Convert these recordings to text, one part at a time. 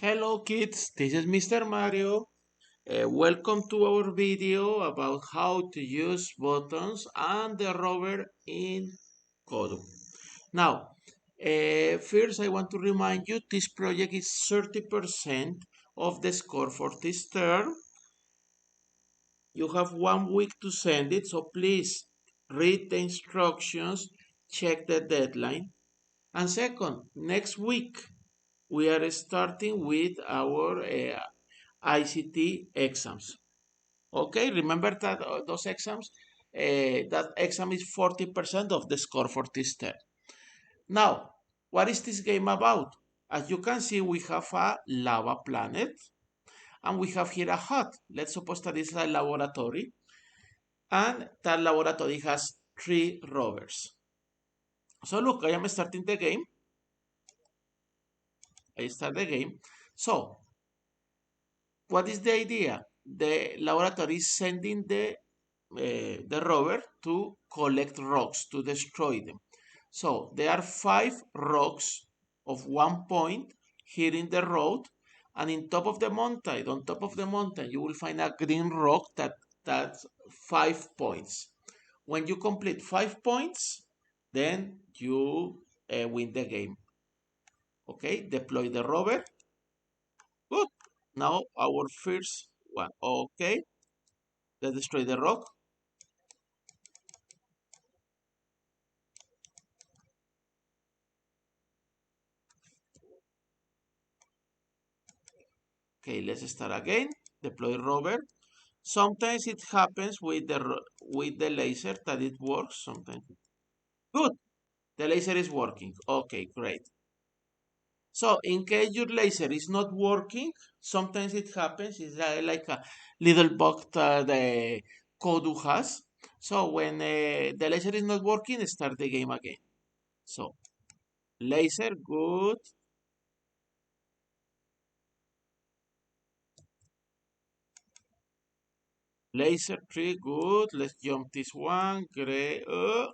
Hello kids, this is Mr. Mario. Welcome to our video about how to use buttons and the rover in Kodu. Now, first I want to remind you this project is 30% of the score for this term. You have 1 week to send it, so please read the instructions, check the deadline. And second, next week we are starting with our ICT exams. Okay, remember that those exams, that exam is 40% of the score for this term. Now, what is this game about? As you can see, we have a lava planet and we have here a hut. Let's suppose that this is a laboratory and that laboratory has 3 rovers. So look, I am starting the game. I start the game. So, what is the idea? The laboratory is sending the rover to collect rocks, to destroy them. So there are 5 rocks of 1 point here in the road, and in top of the mountain, on top of the mountain, you will find a green rock that's 5 points. When you complete 5 points, then you win the game. Okay, deploy the rover. Good. Now our first one. Okay, let's destroy the rock. Okay, let's start again. Deploy rover. Sometimes it happens with the laser that it works. Sometimes. Good. The laser is working. Okay, great. So in case your laser is not working, sometimes it happens. It's like a little bug that the Kodu has. So when the laser is not working, start the game again. So laser, good. Laser tree, good. Let's jump this one. Great. And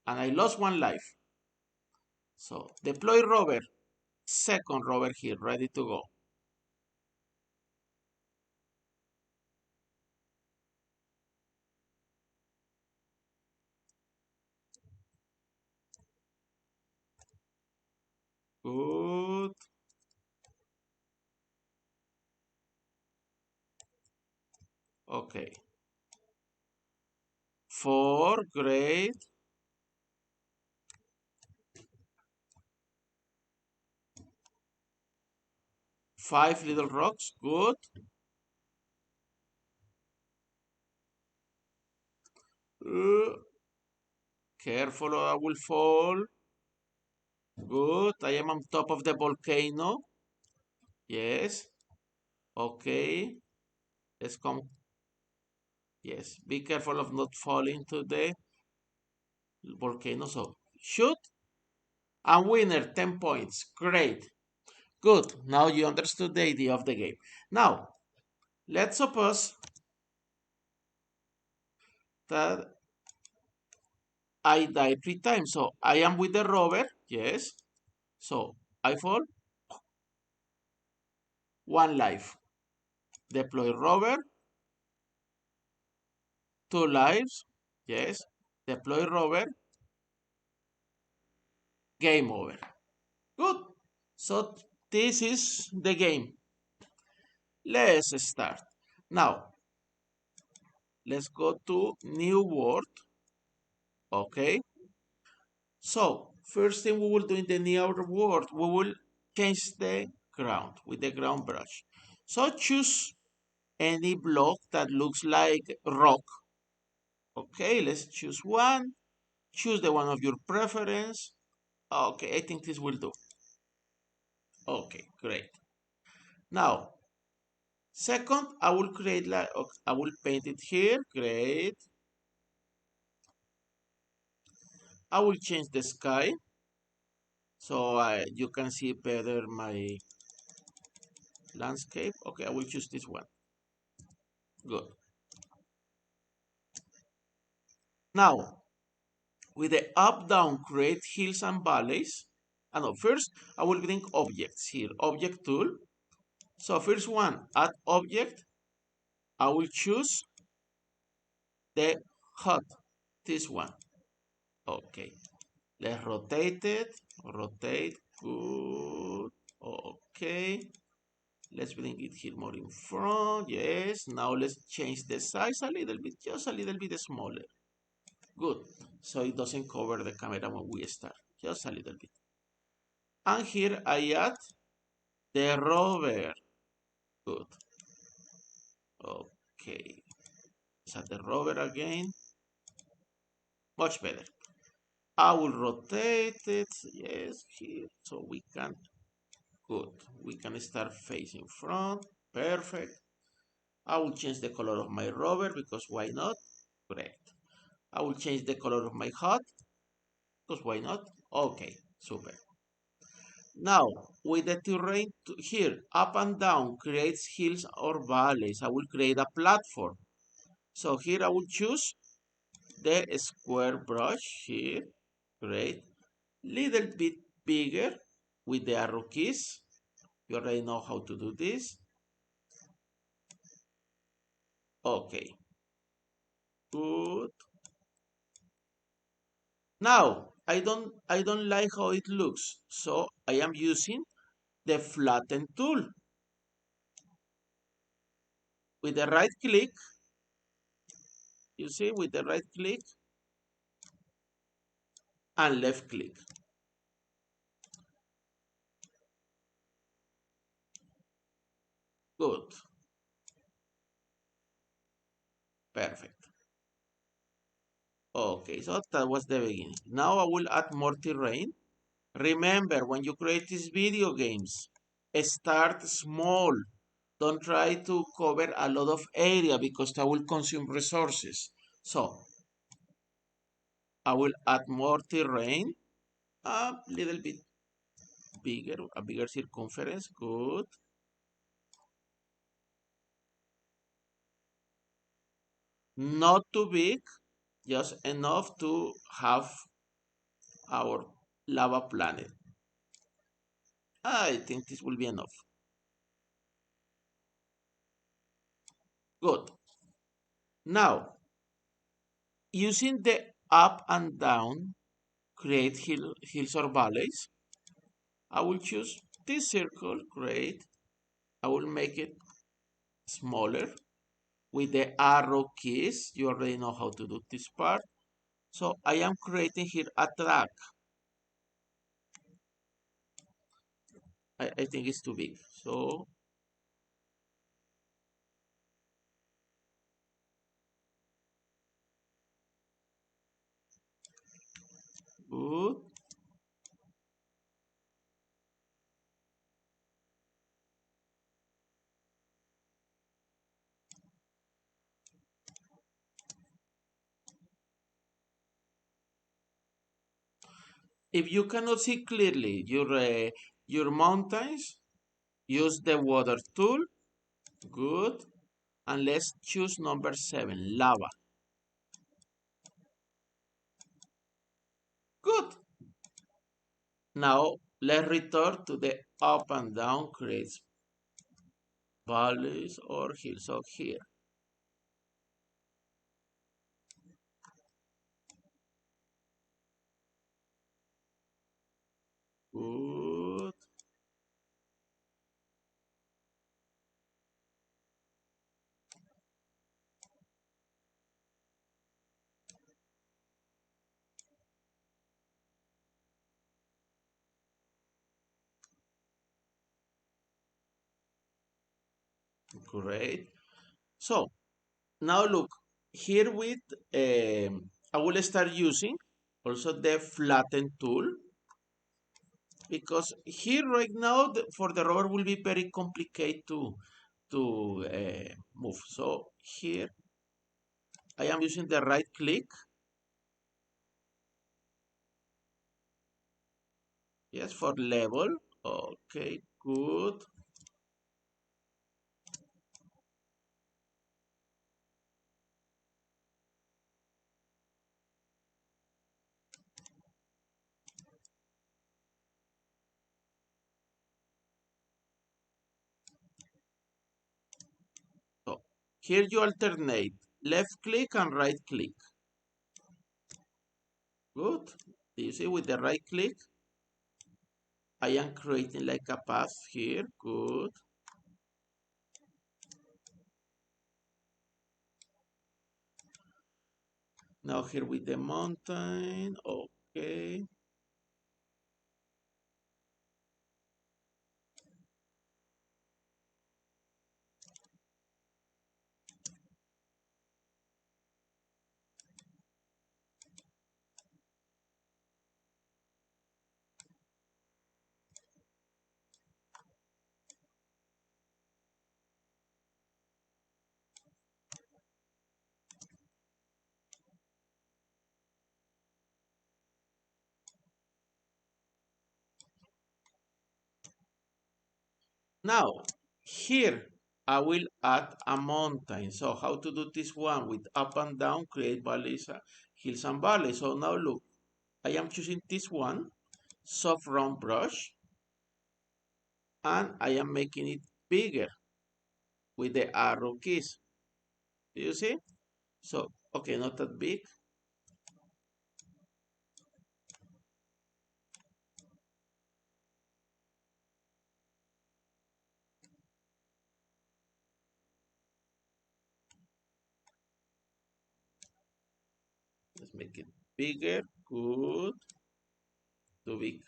I lost 1 life. So deploy rover. Second rover here, ready to go. Good. Okay. 4, great. 5 little rocks, good. Uh, Careful or I will fall. Good. I am on top of the volcano. Yes. Okay. Let's come. Yes. Be careful of not falling to the volcano. So shoot. And winner, 10 points. Great. Good. Now you understood the idea of the game. Now, let's suppose that I die 3 times. So I am with the rover. Yes. So I fall. 1 life. Deploy rover. 2 lives. Yes. Deploy rover. Game over. Good. So this is the game. Let's start. Now, let's go to new world. Okay. So first thing we will do in the new world, we will change the ground with the ground brush. So choose any block that looks like rock. Okay, let's choose one. Choose the one of your preference. Okay, I think this will do. Okay, great. Now, second, I will create like, I will paint it here. Great. I will change the sky so you can see better my landscape. Okay, I will choose this one. Good. Now, with the up-down create hills and valleys. No, first I will bring objects here, object tool. So first one, add object. I will choose the hot, this one. Okay, let's rotate it, rotate, good, okay. Let's bring it here more in front, yes. Now let's change the size a little bit, just a little bit smaller. Good, so it doesn't cover the camera when we start, just a little bit. And here I add the rover, good. Okay, set the rover again, much better. I will rotate it, yes, here, so we can, good. We can start facing front, perfect. I will change the color of my rover because why not? Great. I will change the color of my HUD because why not? Okay, super. Now, with the terrain here, up and down creates hills or valleys. I will create a platform. So here I will choose the square brush here. Great. Little bit bigger with the arrow keys. You already know how to do this. Okay. Good. Now, I don't like how it looks. So I am using the flatten tool. With the right click, you see, with the right click and left click. Good. Perfect. Okay, so that was the beginning. Now I will add more terrain. Remember, when you create these video games, start small. Don't try to cover a lot of area because that will consume resources. So I will add more terrain, a little bit bigger, a bigger circumference. Good. Not too big, just enough to have our lava planet. I think this will be enough. Good. Now, using the up and down, create hills or valleys. I will choose this circle, great. I will make it smaller with the arrow keys. You already know how to do this part. So I am creating here a track. I think it's too big. So good. If you cannot see clearly your mountains, use the water tool. Good. And let's choose number 7, lava. Good. Now let's return to the up and down creates valleys or hills. So here. Good. Great. So now look, here with, I will start using also the flatten tool because here right now for the rover will be very complicated to move. So here I am using the right click. Yes, for level. Okay, good. Here you alternate left click and right click. Good. Do you see with the right click? I am creating like a path here. Good. Now here with the mountain. Okay. Now, here I will add a mountain. So how to do this one with up and down, create valleys, hills and valleys. So now look, I am choosing this one, soft round brush, and I am making it bigger with the arrow keys. Do you see? So, okay, not that big. Let's make it bigger. Good. Too big.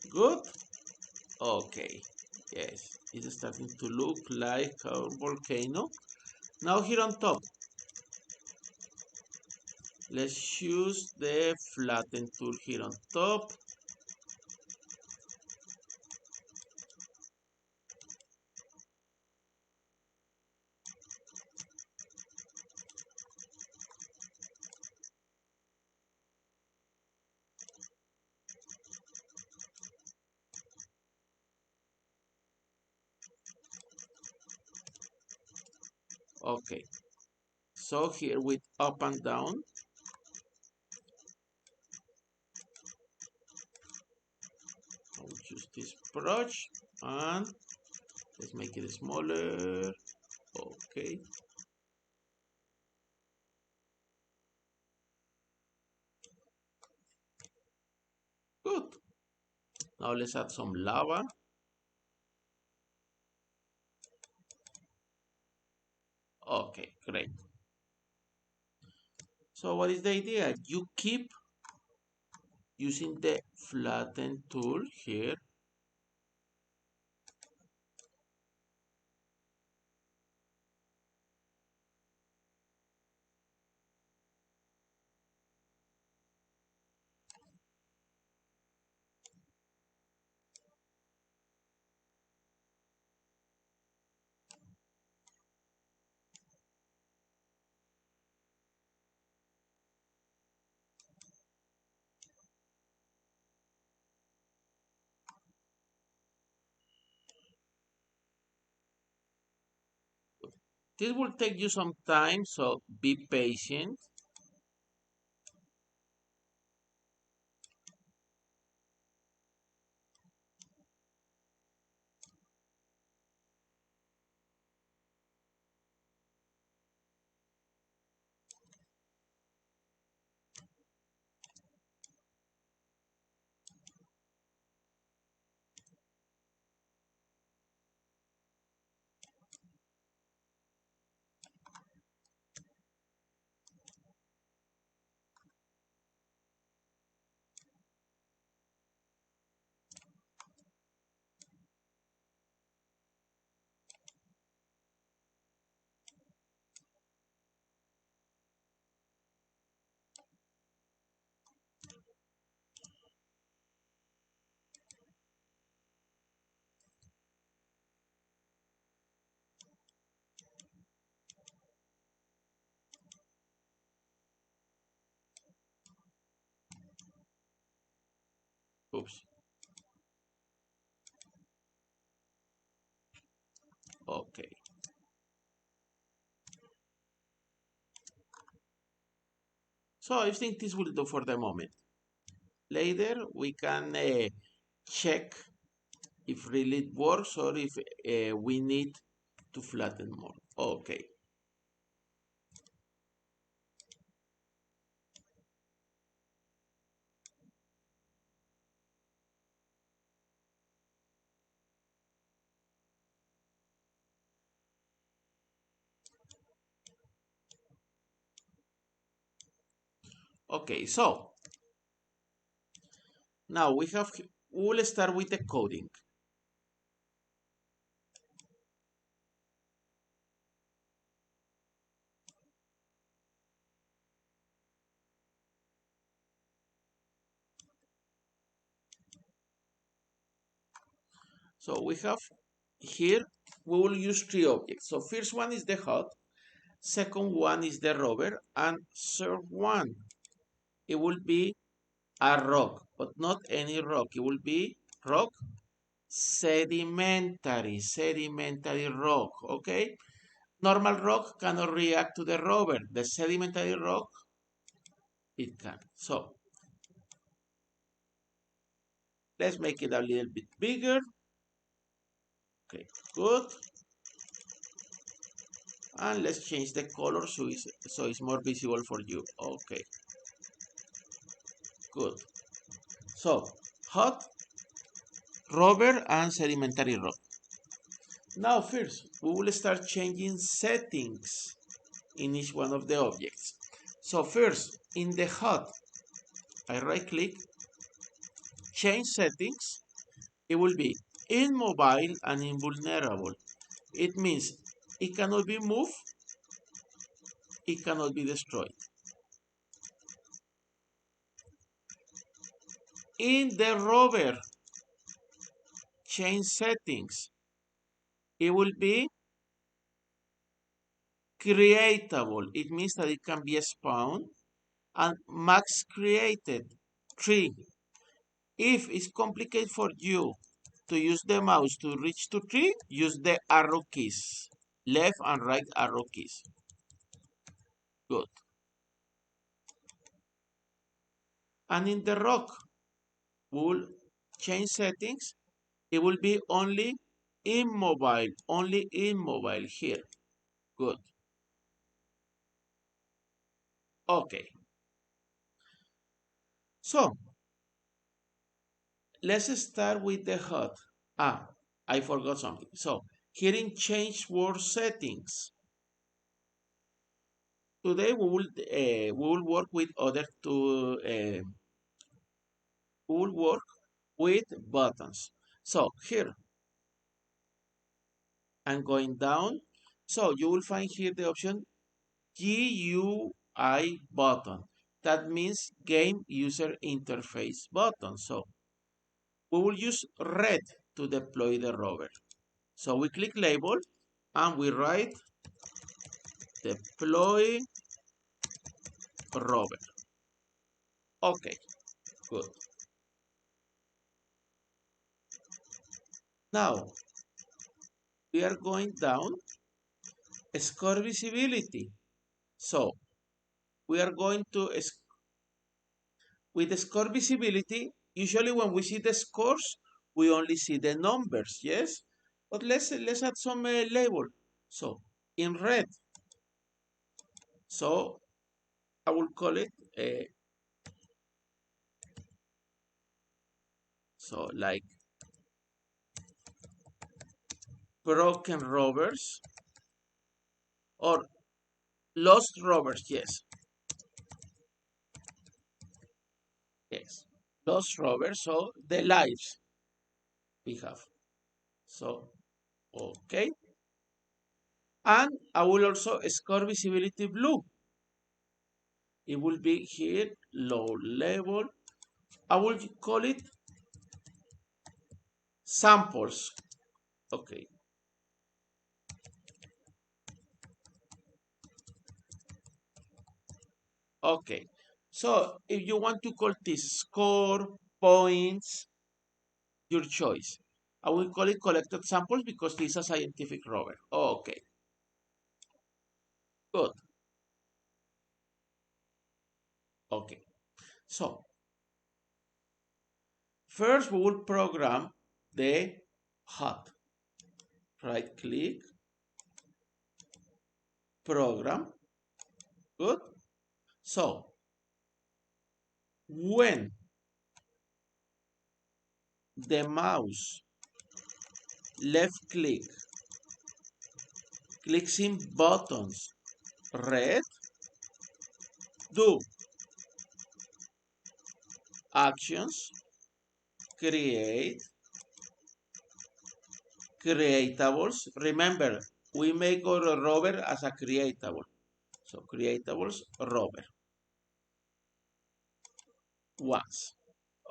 Good. Okay. Yes, it's starting to look like a volcano. Now here on top, let's choose the flatten tool here on top. Okay, so here with up and down, I will choose this brush and let's make it smaller. Okay, good. Now let's add some lava. Okay, great. So what is the idea? You keep using the flatten tool here. This will take you some time, so be patient. Oops. Okay. So I think this will do for the moment. Later we can check if really it works or if we need to flatten more. Okay. Okay, so now we'll start with the coding. So we have here, we will use three objects. So first one is the hut, second one is the rover, and third one, it will be a rock, but not any rock. It will be rock sedimentary rock, okay? Normal rock cannot react to the rover. The sedimentary rock, it can. So let's make it a little bit bigger. Okay, good. And let's change the color so it's more visible for you. Okay, good. So, hot, rover, and sedimentary rock. Now first, we will start changing settings in each one of the objects. So first, in the hot, I right click, change settings. It will be immobile and invulnerable. It means it cannot be moved, it cannot be destroyed. In the rover, change settings. It will be creatable. It means that it can be spawned and max created 3. If it's complicated for you to use the mouse to reach to 3, use the arrow keys, left and right arrow keys. Good. And in the rock, we'll change settings. It will be only immobile here. Good. Okay. So let's start with the hut. I forgot something. So here in change word settings. Today we will work with other two. We will work with buttons. So here I'm going down. So you will find here the option GUI button. That means Game User Interface button. So we will use red to deploy the rover. So we click label and we write deploy rover. Okay, good. Now we are going down score visibility. So we are going to with the score visibility. Usually when we see the scores, we only see the numbers, yes? But let's add some label. So in red, so I will call it so like broken rovers or lost rovers, yes. Yes, lost rovers, so the lives we have. So, okay. And I will also score visibility blue. It will be here, low level. I will call it samples. Okay. Okay. So if you want to call this score, points, your choice. I will call it collected samples because this is a scientific rover. Okay, good. So first we will program the HUD. Right click, program. Good. So when the mouse left click clicks in buttons red, do actions, create, creatables. Remember, we make our rover as a creatable. So creatables, rover. Once.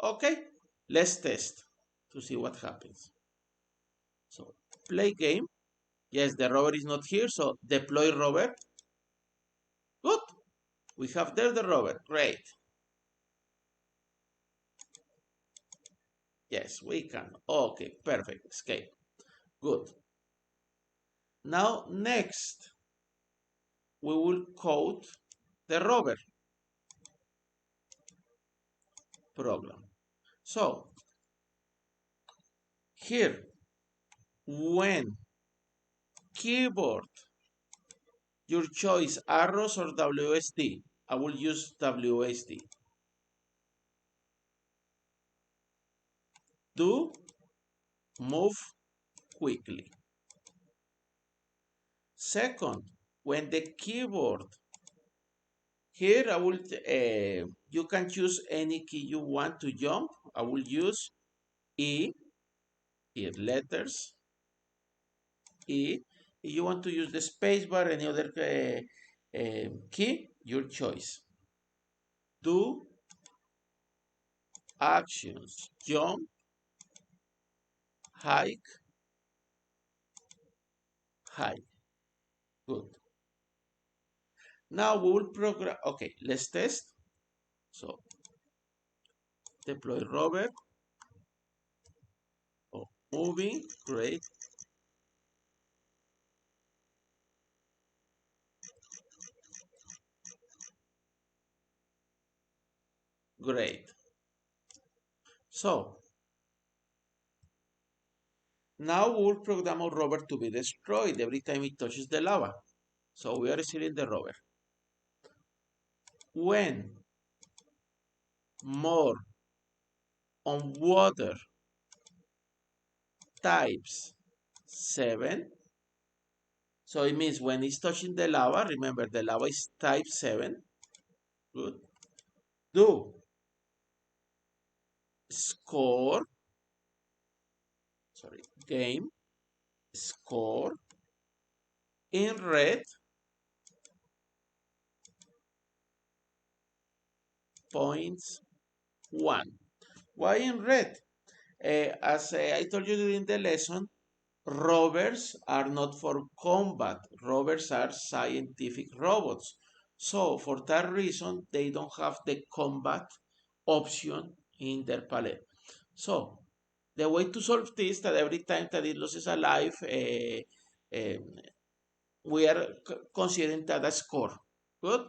Okay, let's test to see what happens. So play game. Yes, the rover is not here, so deploy rover. Good. We have there the rover. Great. Yes, we can. Okay, perfect. Escape. Good. Now, next, we will code the rover program. So, here, when keyboard, your choice, arrows or WSD. I will use WSD. Do move quickly. Second, when the keyboard, here I will, you can choose any key you want to jump. I will use E, here letters, E. If you want to use the spacebar, any other key, your choice. Do actions, jump, hike, hike. Good. Now we will program. Okay, let's test. So deploy rover. Oh, moving. Great. Great. So now we will program our rover to be destroyed every time it touches the lava. So we are steering the rover. When more on water types 7. So it means when it's touching the lava, remember the lava is type 7. Good. Do score, sorry, game score in red points 1. Why in red? As I told you during the lesson, rovers are not for combat. Rovers are scientific robots. So for that reason, they don't have the combat option in their palette. So the way to solve this, that every time that it loses a life, we are considering that a score. Good.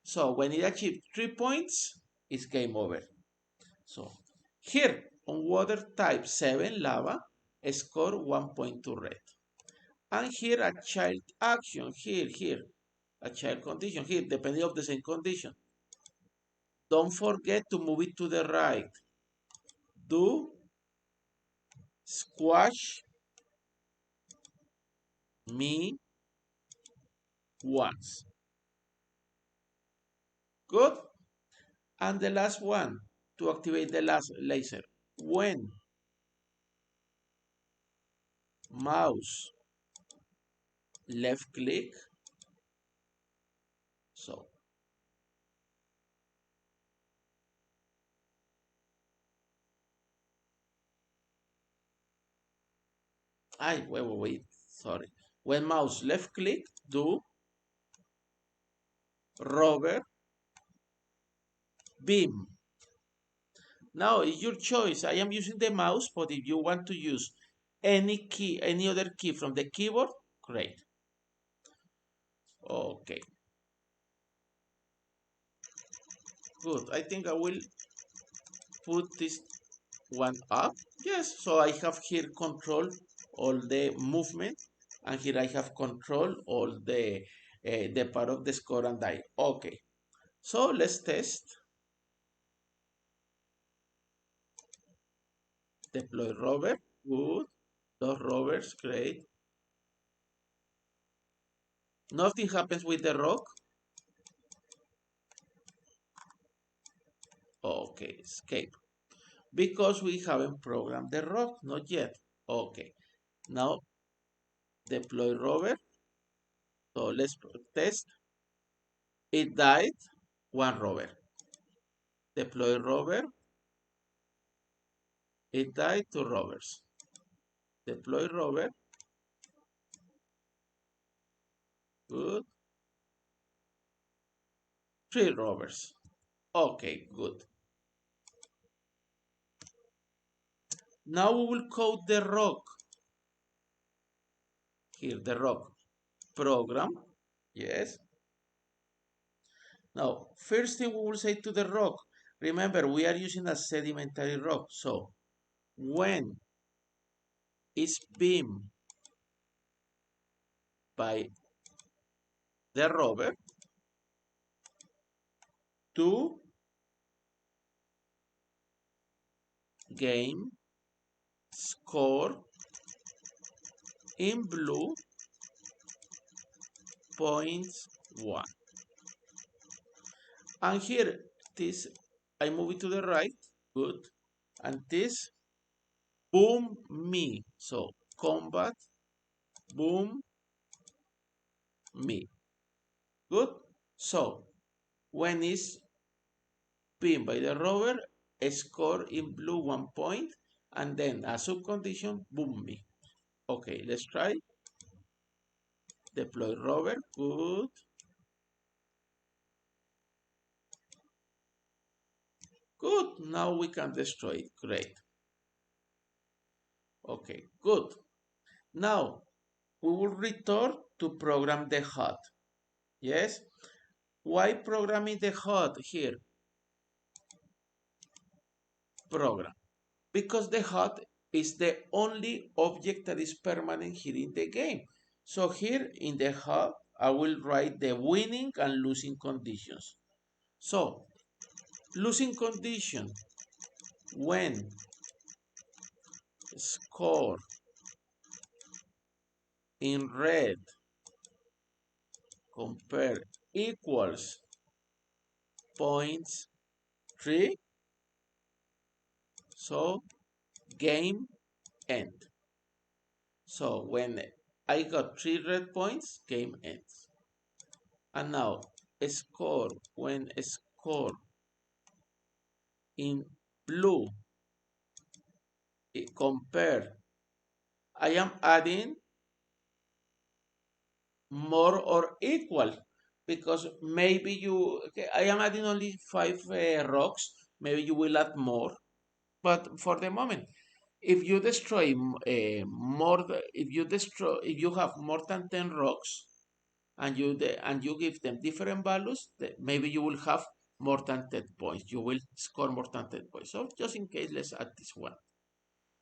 So when it achieves 3 points, it's game over. So here on water type 7 lava, score 1 point to red. And here a child action, here, a child condition, here, depending of the same condition. Don't forget to move it to the right. Do squash me once. Good. And the last one, to activate the last laser. When mouse left click, so wait, sorry. When mouse left click, do rover beam. Now it's your choice. I am using the mouse, but if you want to use any key, any other key from the keyboard, great. Okay. Good. I think I will put this one up. Yes, so I have here control all the movement, and here I have control all the part of the score and die. Okay, so let's test. Deploy rover. Good. Those rovers, great. Nothing happens with the rock. Okay, escape. Because we haven't programmed the rock, not yet. Okay, now deploy rover. So let's test. It died, one rover. Deploy rover. It died, two rovers. Deploy rover. Good. Three rovers. Okay, good. Now we will code the rock. Here, the rock. Program. Yes. Now, first thing we will say to the rock. Remember, we are using a sedimentary rock. So, when is beam by the rover to game score in blue points 1. And here, this, I move it to the right. Good. And this, boom me. So, combat, boom me. Good. So, when is pinned by the rover, score in blue 1 point, and then a subcondition, boom me. Okay, let's try. Deploy rover. Good. Good. Now we can destroy it. Great. Okay, good. Now we will return to program the HUD. Yes. Why programming the HUD here? Program. Because the HUD is the only object that is permanent here in the game. So here in the HUD, I will write the winning and losing conditions. So losing condition, when score in red compare equals points 3, so game end. So when I got 3 red points, game ends. And now score, when score in blue compare, I am adding more or equal, because maybe you, okay, I am adding only 5 rocks, maybe you will add more, but for the moment, if you destroy if you have more than 10 rocks, and you give them different values, maybe you will have more than 10 points, you will score more than 10 points. So just in case, let's add this one.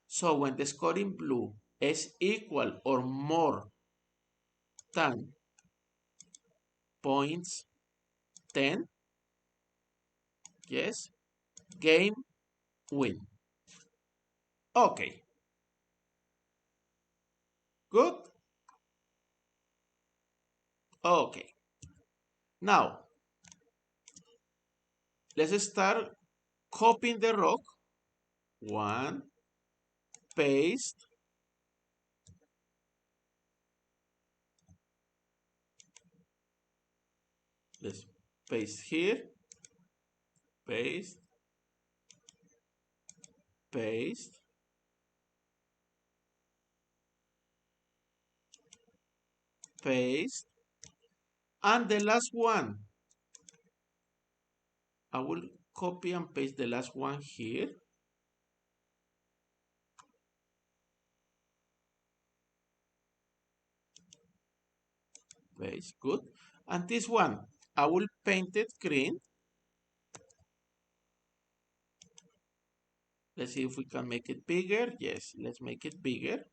So when the score in blue is equal or more than points 10, yes, game win. Okay, good. Okay, now let's start copying the rock. One, paste, let's paste here, paste, paste, paste, and the last one, I will copy and paste the last one here. Paste, good. And this one, I will paint it green. Let's see if we can make it bigger. Yes, let's make it bigger.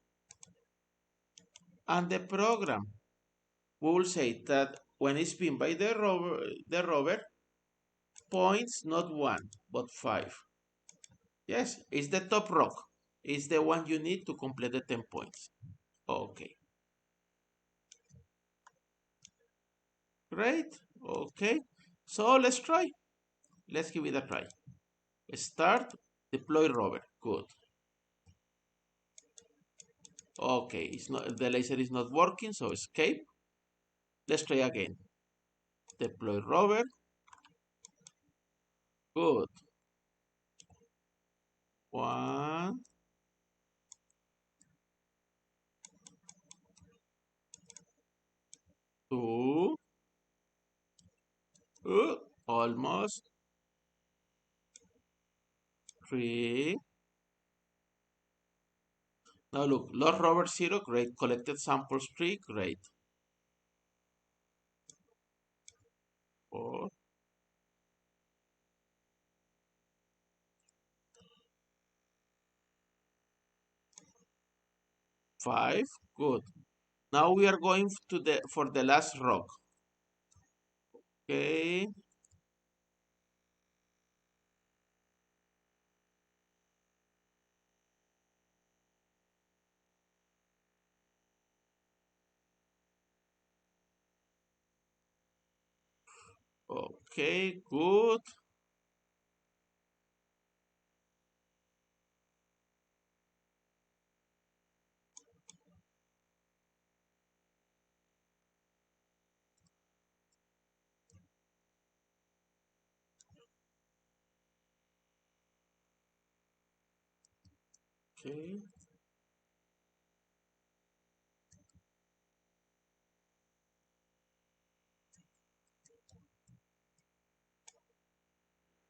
And the program will say that when it's pinned by the rover points not one, but five. Yes, it's the top rock. It's the one you need to complete the 10 points. Okay, great. Okay, so let's try. Let's give it a try. Start, deploy rover. Good. Okay, it's not, the laser is not working, so escape. Let's try again. Deploy rover. Good. One, two, uh, almost. Three. Now look, lost rover zero, great. Collected samples three, great. Four, five, good. Now we are going to the for the last rock. Okay. Okay, good. Okay.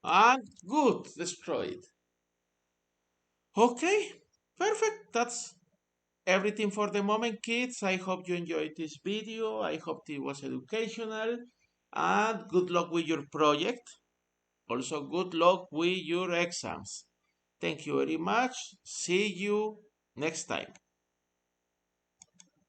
And good, destroyed. Okay, perfect. That's everything for the moment, kids. I hope you enjoyed this video. I hope it was educational. And good luck with your project. Also, good luck with your exams. Thank you very much. See you next time.